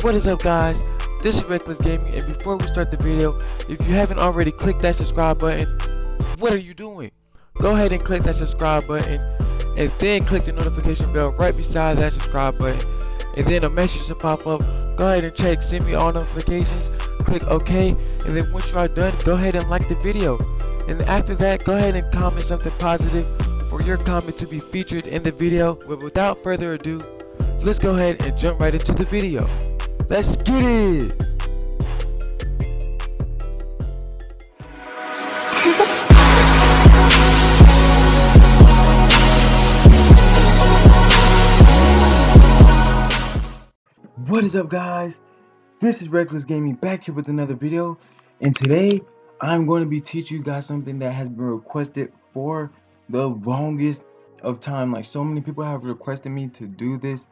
What is up, guys? This is Reckless Gaming, and before we start the video, if you haven't already clicked that subscribe button, what are you doing? Go ahead and click that subscribe button, and then click the notification bell right beside that subscribe button, and then a message will pop up. Go ahead and check send me all notifications, click OK, and then once you are done, go ahead and like the video. And after that, go ahead and comment something positive for your comment to be featured in the video. But without further ado, let's go ahead and jump right into the video. Let's get it! What is up, guys? This is Reckless Gaming back here with another video, and today I'm going to be teaching you guys something that has been requested for the longest of time. Like, so many people have requested me to do this,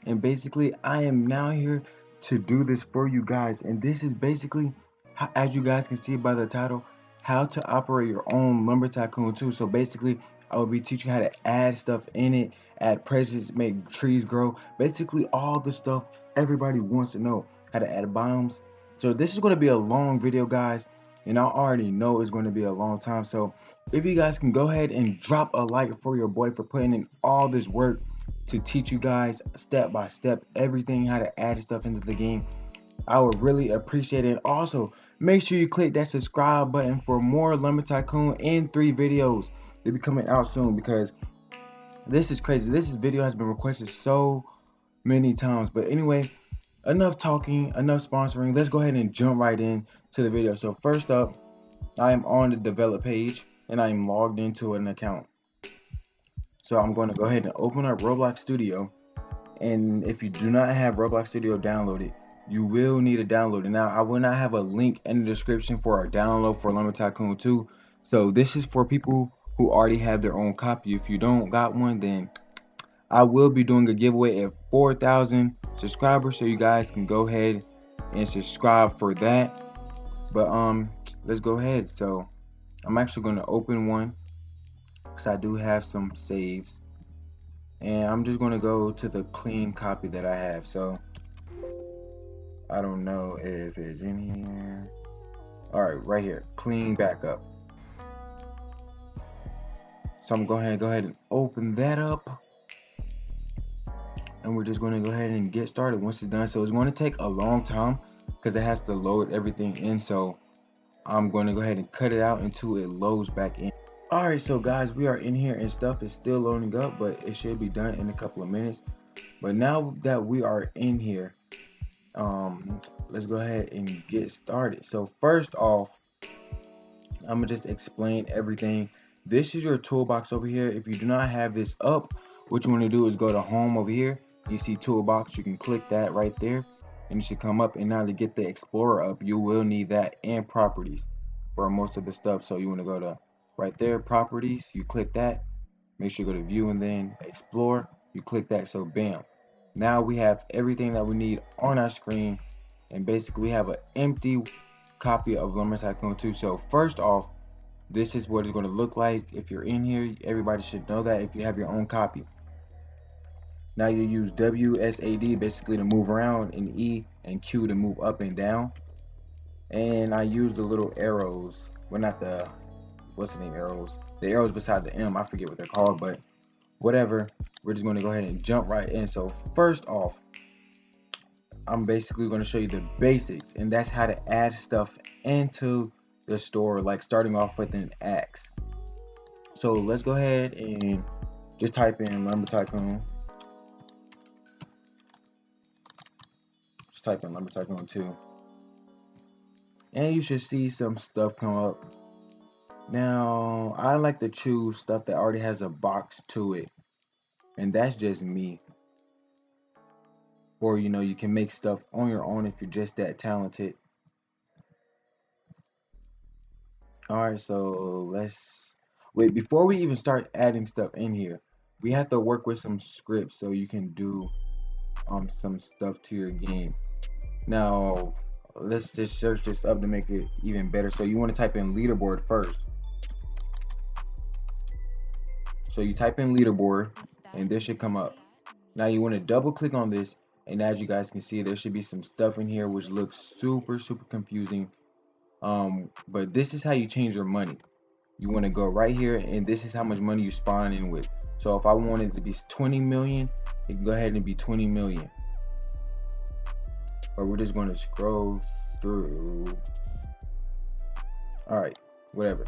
and basically I am now here to do this for you guys. And this is basically how, as you guys can see by the title, how to operate your own Lumber Tycoon 2. So basically I will be teaching how to add stuff in it, add presents, make trees grow, basically all the stuff everybody wants to know, how to add biomes. So this is going to be a long video, guys, and I already know it's going to be a long time. So if you guys can go ahead and drop a like for your boy for putting in all this work to teach you guys step by step everything, how to add stuff into the game, I would really appreciate it. Also, make sure you click that subscribe button for more Lumber Tycoon in 3 videos. They'll be coming out soon, because this is crazy. This video has been requested so many times. But anyway, enough talking, enough sponsoring. Let's go ahead and jump right in to the video. So first up, I am on the develop page and I am logged into an account. So I'm going to go ahead and open up Roblox Studio. And if you do not have Roblox Studio downloaded, you will need to download it. Now, I will not have a link in the description for a download for Lumber Tycoon 2. So this is for people who already have their own copy. If you don't got one, then I will be doing a giveaway at 4,000 subscribers, so you guys can go ahead and subscribe for that. But let's go ahead. So I'm actually going to open one because I do have some saves, and I'm just going to go to the clean copy that I have. So I don't know if it's in here. All right, right here, clean backup. So I'm going to go ahead and open that up, and we're just going to go ahead and get started once it's done. So it's going to take a long time because it has to load everything in. So I'm going to go ahead and cut it out until it loads back in. All right, so guys, we are in here and stuff is still loading up, but it should be done in a couple of minutes. But now that we are in here, let's go ahead and get started. So first off, I'm gonna just explain everything. This is your toolbox over here. If you do not have this up, what you want to do is go to home over here. You see toolbox, you can click that right there and it should come up. And now to get the explorer up, you will need that and properties for most of the stuff. So you want to go to right there, properties, you click that, make sure you go to view and then explore, you click that. So bam, now we have everything that we need on our screen, and basically we have an empty copy of Lumber Tycoon 2. So first off, this is what it's going to look like. If you're in here, everybody should know that if you have your own copy. Now you use WSAD basically to move around, and E and Q to move up and down. And I use the little arrows, well, not the, what's the name, arrows, the arrows beside the M, I forget what they're called, but whatever. We're just going to go ahead and jump right in. So first off, I'm basically going to show you the basics, and that's how to add stuff into the store, like starting off with an axe. So let's go ahead and just type in Lumber Tycoon. Just type in Lumber Tycoon 2, and you should see some stuff come up. Now I like to choose stuff that already has a box to it, and that's just me. Or you know, you can make stuff on your own if you're just that talented. Alright, so let's wait. Before we even start adding stuff in here, we have to work with some scripts so you can do some stuff to your game. Now let's just search this up to make it even better. So you want to type in leaderboard first. So you type in leaderboard and this should come up. Now you want to double click on this And as you guys can see, there should be some stuff in here which looks super confusing. But this is how you change your money. You want to go right here, and this is how much money you spawn in with. So if I wanted it to be 20 million, it can go ahead and be 20 million. But we're just going to scroll through. All right, whatever.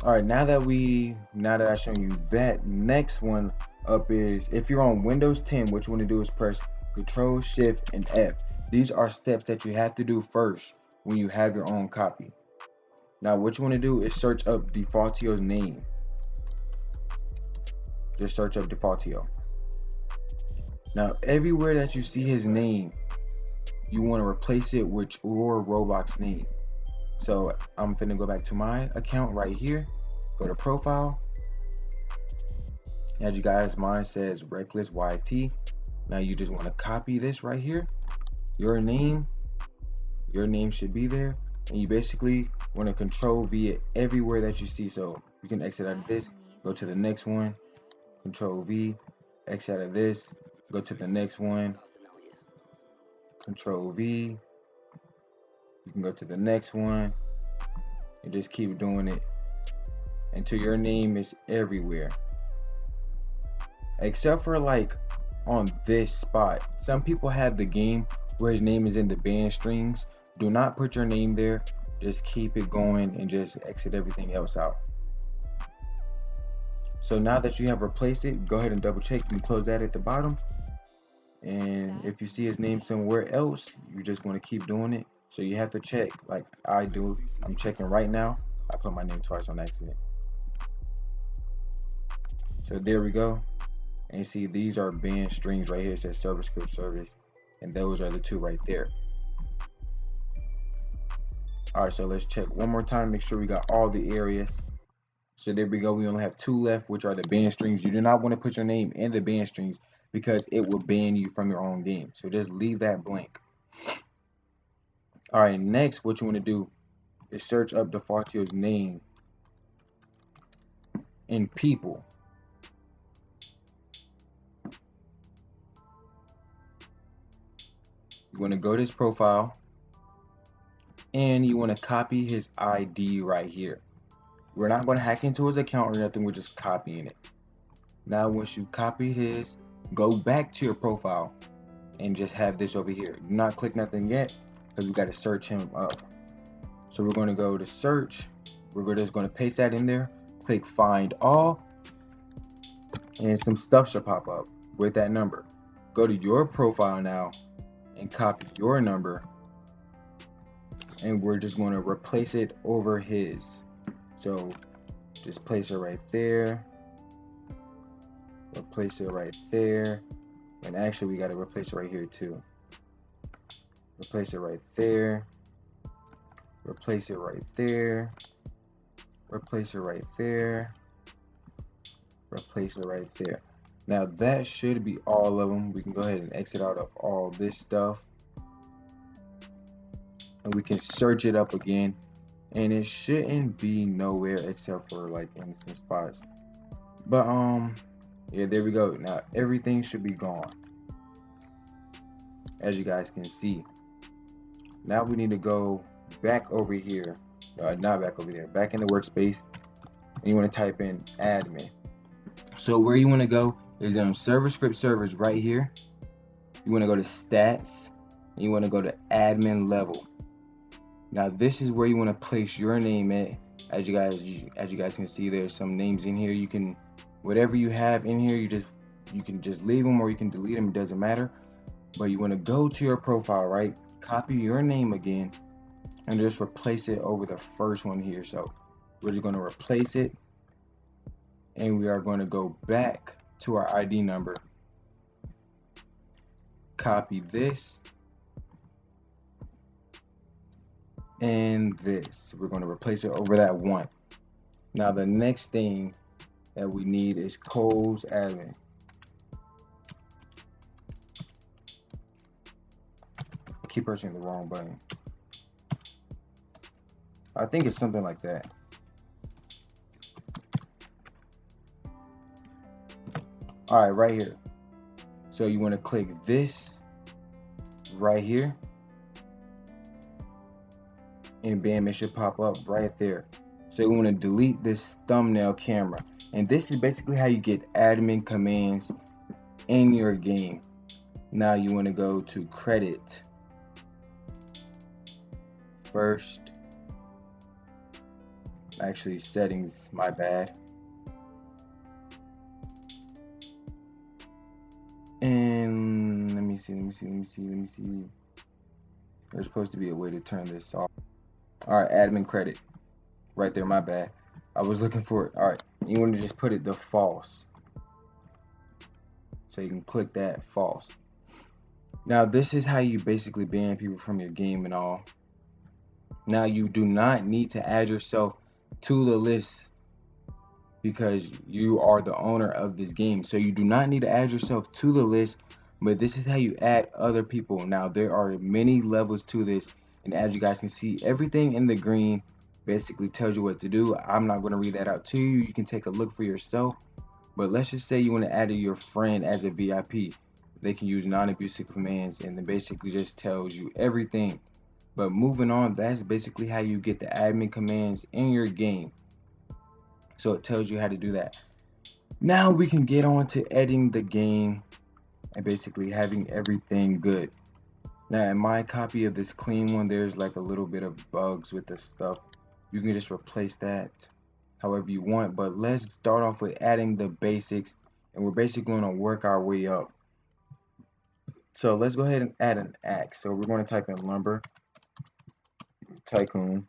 All right, now that I've shown you that, next one up is, if you're on Windows 10, what you want to do is press Control Shift and F. These are steps that you have to do first when you have your own copy. Now what you want to do is search up Defaultio's name. Just search up Defaultio. Now everywhere that you see his name, you want to replace it with your Roblox name. So I'm finna go back to my account right here, go to profile. As you guys, mine says Reckless YT. Now you just want to copy this right here. Your name should be there, and you basically want to Control V it everywhere that you see. So you can exit out of this, go to the next one, Control V, exit out of this, go to the next one, Control V. You can go to the next one and just keep doing it until your name is everywhere. Except for like on this spot. Some people have the game where his name is in the band strings. Do not put your name there. Just keep it going and just exit everything else out. So now that you have replaced it, go ahead and double check. You can close that at the bottom. And if you see his name somewhere else, you just want to keep doing it. So you have to check like I do. I'm checking right now. I put my name twice on accident. So there we go. And you see these are band strings right here. It says server script service. And those are the two right there. Alright, so let's check one more time. Make sure we got all the areas. So there we go. We only have two left, which are the band strings. You do not want to put your name in the band strings because it will ban you from your own game. So just leave that blank. Alright, next what you want to do is search up Defaultio's name in people. You want to go to his profile and you want to copy his ID right here. We're not going to hack into his account or nothing. We're just copying it. Now once you've copied his, go back to your profile and just have this over here. Do not click nothing yet because we got to search him up. So we're going to go to search. We're just going to paste that in there. Click find all and some stuff should pop up with that number. Go to your profile now and copy your number, and we're just going to replace it over his. So just place it right there, replace it right there, and actually we got to replace it right here too. Replace it right there, replace it right there, replace it right there, replace it right there. Now that should be all of them. We can go ahead and exit out of all this stuff, and we can search it up again, and it shouldn't be nowhere except for like in some spots. But yeah, there we go. Now everything should be gone, as you guys can see. Now we need to go back over here, not back over there, back in the workspace, and you want to type in admin. So where you want to go is server script servers right here. You want to go to stats and you want to go to admin level. Now this is where you want to place your name at. As you guys can see, there's some names in here. You can, whatever you have in here, you can just leave them or you can delete them. It doesn't matter. But you want to go to your profile, right? Copy your name again and just replace it over the first one here. So we're just going to replace it, and we are going to go back to our ID number, copy this and this. We're going to replace it over that one. Now the next thing that we need is Cole's admin. I keep pressing the wrong button. I think it's something like that. All right, right here. So you want to click this right here, and bam, it should pop up right there. So you want to delete this thumbnail camera, and this is basically how you get admin commands in your game. Now you want to go to credit first, actually settings, my bad, and let me see. There's supposed to be a way to turn this off. All right, admin credit right there, my bad, I was looking for it. All right, you want to just put it to false, so you can click that false. Now this is how you basically ban people from your game and all. Now you do not need to add yourself to the list because you are the owner of this game. So you do not need to add yourself to the list, but this is how you add other people. Now there are many levels to this, and as you guys can see, everything in the green basically tells you what to do. I'm not going to read that out to you. You can take a look for yourself. But let's just say you want to add your friend as a VIP. They can use non-abusive commands, and it basically just tells you everything. But moving on, that's basically how you get the admin commands in your game. So it tells you how to do that. Now we can get on to editing the game and basically having everything good. Now in my copy of this clean one, there's like a little bit of bugs with this stuff. You can just replace that however you want, but let's start off with adding the basics, and we're basically going to work our way up. So let's go ahead and add an axe. So we're going to type in lumber Tycoon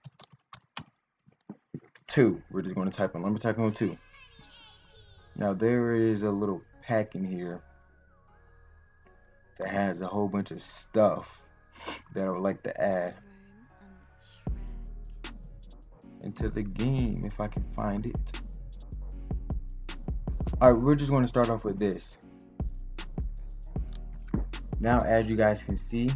2. We're just going to type in lumber Tycoon 2. Now there is a little pack in here that has a whole bunch of stuff that I would like to add into the game if I can find it. Alright, we're just going to start off with this. Now as you guys can see,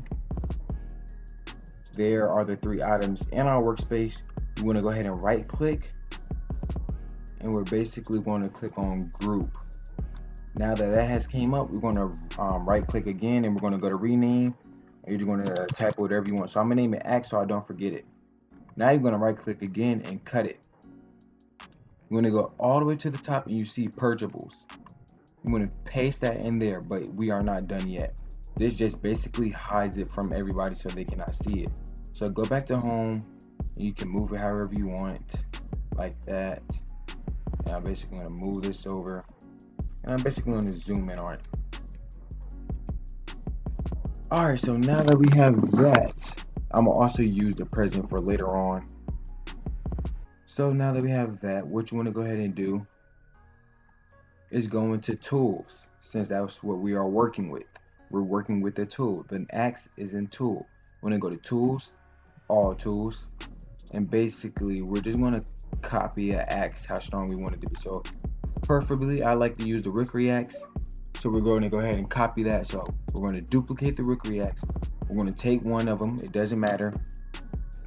there are the 3 items in our workspace. We want to go ahead and right click, and we're basically going to click on group. Now that has came up, we're going to right click again, and we're going to go to rename, and you're going to type whatever you want. So I'm going to name it axe so I don't forget it. Now you're going to right click again and cut it. You're going to go all the way to the top, and you see purgables. I'm going to paste that in there, but we are not done yet. This just basically hides it from everybody so they cannot see it. So go back to home, and you can move it however you want, like that. And I'm basically going to move this over, and I'm basically going to zoom in on it. Alright, so now that we have that, I'm going to also use the present for later on. So now that we have that, what you want to go ahead and do is go into tools, since that's what we are working with. We're working with the tool. The axe is in tool. We're going to go to tools, all tools, and basically we're just going to copy an axe how strong we want it to be. So preferably I like to use the rookery axe, so we're going to go ahead and copy that. So we're going to duplicate the rookery axe. We're going to take one of them, it doesn't matter,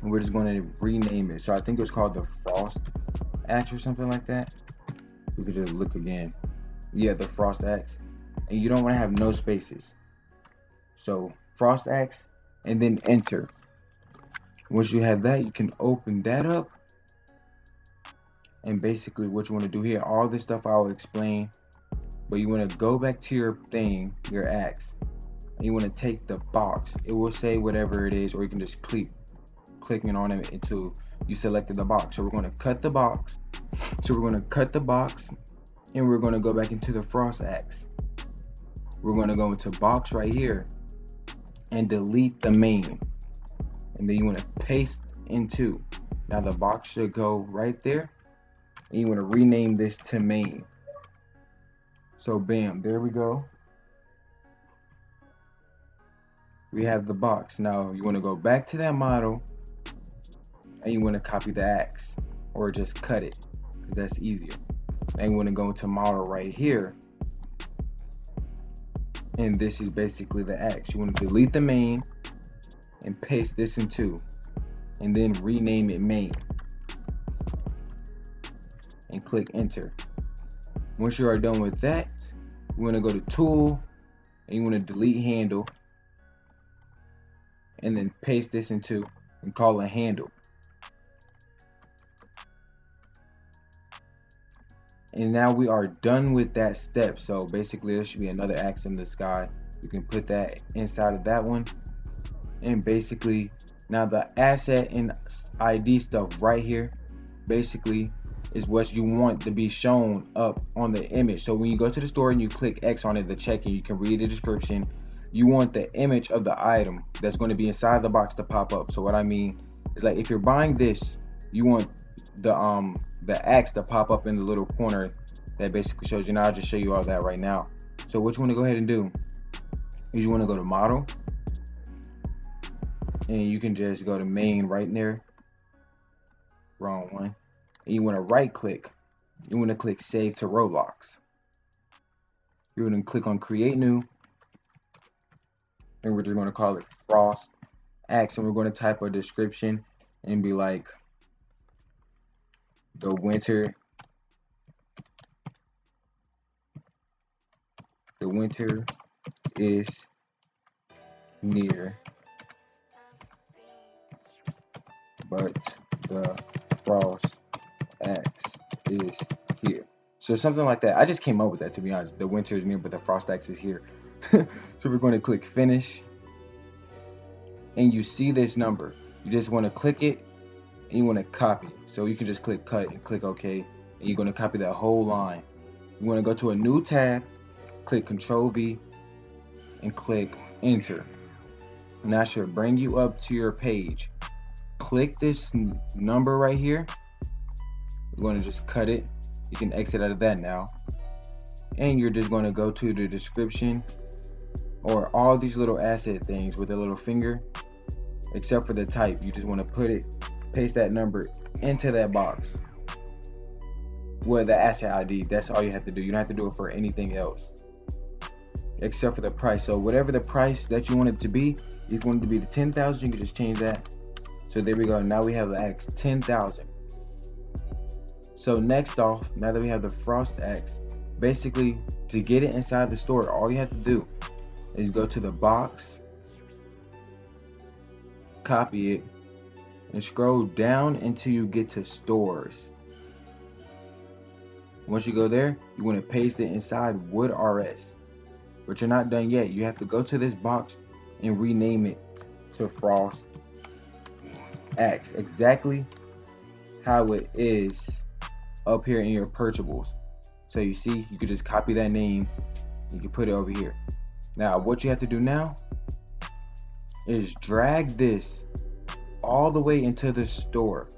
and we're just going to rename it. So I think it was called the frost axe or something like that. We could just look again. Yeah, the frost axe. And you don't want to have no spaces. So frost axe, and then enter. Once you have that, you can open that up, and basically what you want to do here, all this stuff I'll explain, but you want to go back to your thing, your axe, and you want to take the box. It will say whatever it is, or you can just clicking on it until you selected the box. So we're going to cut the box. And we're going to go back into the frost axe. We're going to go into box right here and delete the main, and then you want to paste into. Now the box should go right there, and you want to rename this to main. So bam, there we go. We have the box. Now you want to go back to that model, and you want to copy the axe, or just cut it, because that's easier. And you want to go into model right here, and this is basically the axe. You want to delete the main and paste this into, and then rename it main, and click enter. Once you are done with that, you want to go to tool, and you want to delete handle, and then paste this into and call a handle. And now we are done with that step. So basically there should be another axe in the sky. You can put that inside of that one. And basically now the asset and ID stuff right here basically is what you want to be shown up on the image. So when you go to the store and you click X on it, the check-in, you can read the description. You want the image of the item that's going to be inside the box to pop up. So what I mean is, like, if you're buying this, you want the axe to pop up in the little corner that basically shows you. Now I'll just show you all that right now. So what you want to go ahead and do is you want to go to model, and you can just go to main right in there. Wrong one. And you want to right click. You want to click save to Roblox. You're going to click on create new, and we're just going to call it Frost Axe, and we're going to type a description and be like, the winter is near, but the frost axe is here. So something like that. I just came up with that, to be honest. The winter is near, but the frost axe is here. So we're going to click finish, and you see this number. You just want to click it and you want to copy. So you can just click cut and click OK, and you're going to copy that whole line. You want to go to a new tab, click Control V, and click enter. And that should bring you up to your page. Click this number right here. You're going to just cut it. You can exit out of that now, and you're just going to go to the description, or all these little asset things with a little finger, except for the type. You just want to put it, paste that number into that box with the asset ID. That's all you have to do. You don't have to do it for anything else except for the price. So whatever the price that you want it to be, if you want it to be the 10,000, you can just change that. So there we go. Now we have the axe 10,000. So next off, now that we have the frost axe, basically to get it inside the store, all you have to do is go to the box, copy it, and scroll down until you get to stores. Once you go there, you want to paste it inside Wood RS. But you're not done yet. You have to go to this box and rename it to Frost Axe, exactly how it is up here in your purchables. So you see, you can just copy that name, you can put it over here. Now what you have to do now is drag this all the way into the store.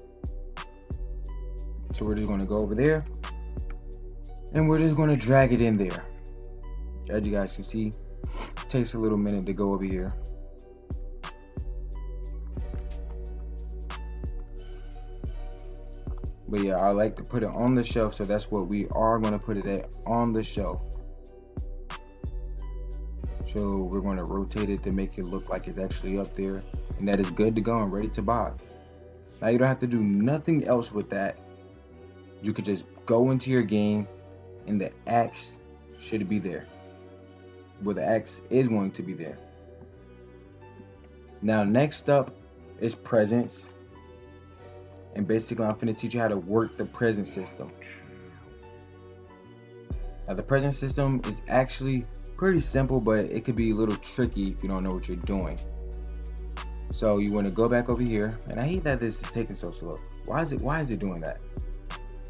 So we're just going to go over there, and we're just going to drag it in there. As you guys can see, it takes a little minute to go over here. But yeah, I like to put it on the shelf, so that's what we are going to put it at, on the shelf. So we're going to rotate it to make it look like it's actually up there, and that is good to go and ready to buy. Now you don't have to do nothing else with that. You could just go into your game, and the axe should be there. Well, the axe is going to be there. Now next up is presents, and basically I'm going to teach you how to work the present system. Now the present system is actually pretty simple, but it could be a little tricky if you don't know what you're doing. So you want to go back over here, and I hate that this is taking so slow. Why is it doing that?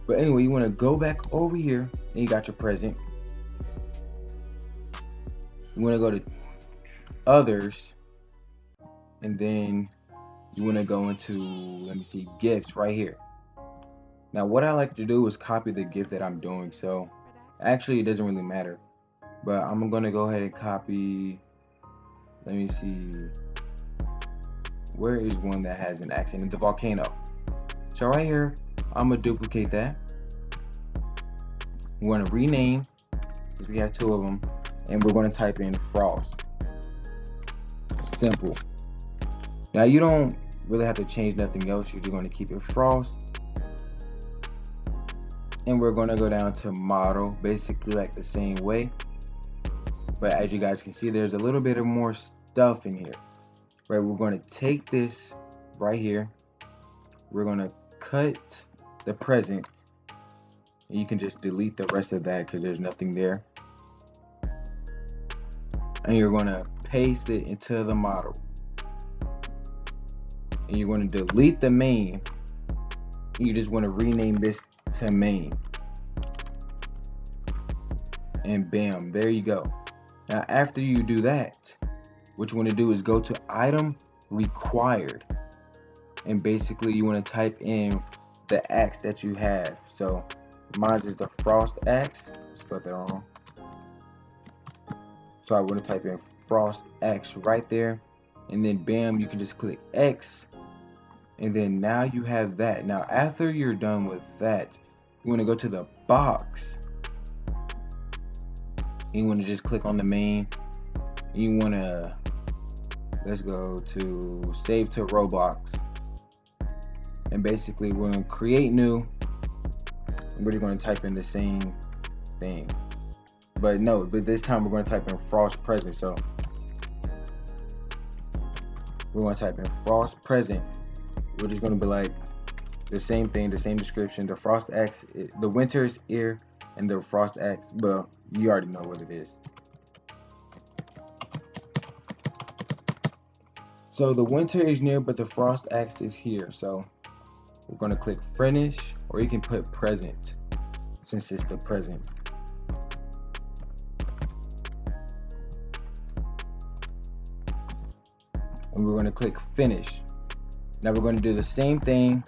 But anyway, you want to go back over here, and you got your present. You want to go to others, and then you want to go into, let me see, gifts right here. Now what I like to do is copy the gift that I'm doing, so actually it doesn't really matter, but I'm going to go ahead and copy, let me see, where is one that has an accent? The volcano. So right here, I'm going to duplicate that. We're going to rename, because we have two of them, and we're going to type in Frost. Simple. Now you don't really have to change nothing else. You're just going to keep it Frost, and we're going to go down to model, basically like the same way. But as you guys can see, there's a little bit of more stuff in here. right? We're going to take this right here. We're going to cut the present. And you can just delete the rest of that because there's nothing there. And you're going to paste it into the model. And you're going to delete the main. You just want to rename this to main. And bam, there you go. Now after you do that, what you want to do is go to item required. And basically you want to type in the axe that you have. So mine is the frost axe. Spelled that wrong. So I want to type in frost axe right there. And then bam, you can just click X. And then now you have that. Now after you're done with that, you want to go to the box. You want to just click on the main. You want to, let's go to save to Roblox. And basically we're going to create new. And we're going to type in the same thing. But this time we're going to type in frost present. So we're going to type in frost present. We're just going to be like the same thing, the same description. The frost axe, the winter is here, and the frost axe, well, you already know what it is. So the winter is near, but the frost axe is here. So we're going to click finish, or you can put present since it's the present. And we're going to click finish. Now we're going to do the same thing.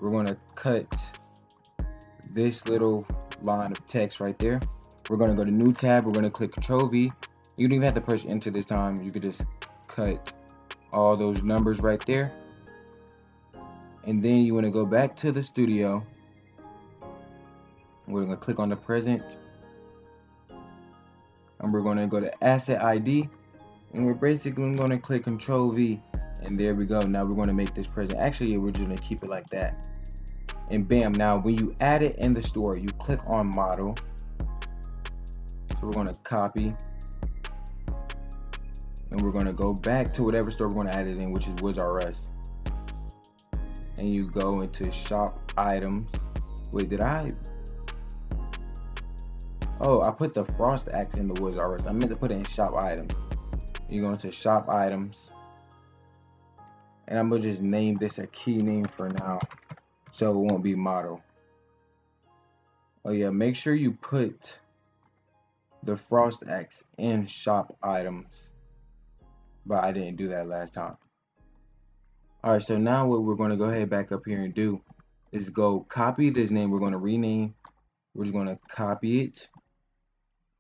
We're going to cut this little line of text right there. We're going to go to new tab. We're going to click Control V. You don't even have to push enter this time. You could just cut all those numbers right there. And then you want to go back to the studio. We're going to click on the present. And we're going to go to Asset ID. And we're basically going to click Control V. And there we go. Now we're going to make this present. Actually, we're just going to keep it like that. And bam. Now when you add it in the store, you click on model. So we're going to copy. And we're going to go back to whatever store we're going to add it in, which is WizRS. And you go into shop items. Wait, did I? Oh, I put the frost axe in the WizRS. I meant to put it in shop items. You go into shop items. And I'm going to just name this a key name for now, so it won't be model. Oh yeah, make sure you put the frost axe in shop items. But I didn't do that last time. Alright, so now what we're going to go ahead back up here and do is go copy this name. We're going to rename. We're just going to copy it.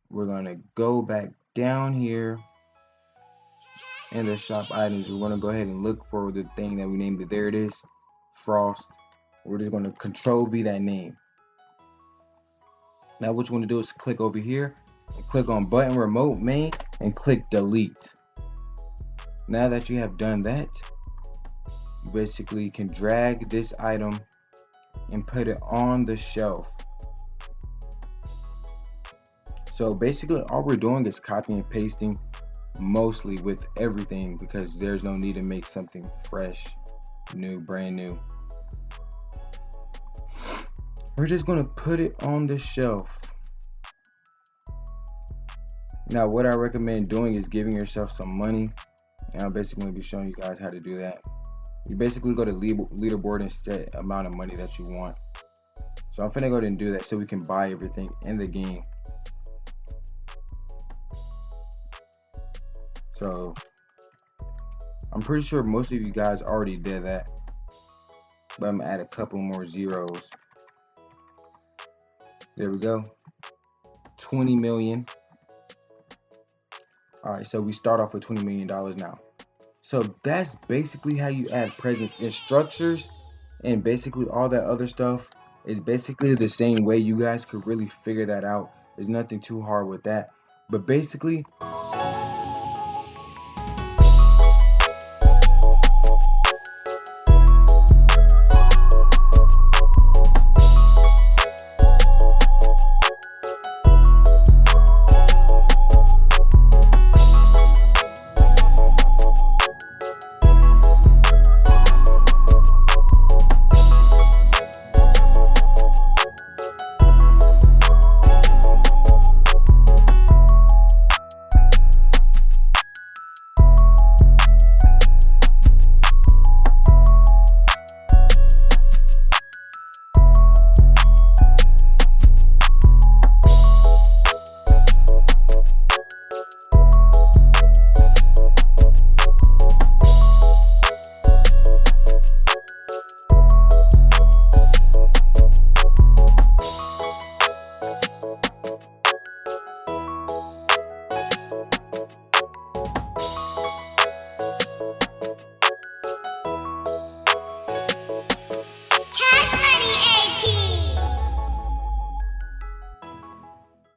We're going to go back down here. In the shop items, we're going to go ahead and look for the thing that we named it. There it is, frost. We're just going to Control V that name. Now what you want to do is click over here and click on button remote main and click delete. Now that you have done that, you basically can drag this item and put it on the shelf. So basically all we're doing is copying and pasting mostly with everything, because there's no need to make something fresh, new, brand new. We're just going to put it on the shelf. Now what I recommend doing is giving yourself some money, and I'm basically going to be showing you guys how to do that. You basically go to leaderboard and set amount of money that you want. So I'm finna go ahead and do that so we can buy everything in the game. So I'm pretty sure most of you guys already did that, but I'm gonna add a couple more zeros. There we go. 20 million. All right, so we start off with $20 million now. So that's basically how you add presents and structures, and basically all that other stuff is basically the same way. You guys could really figure that out. There's nothing too hard with that. But basically,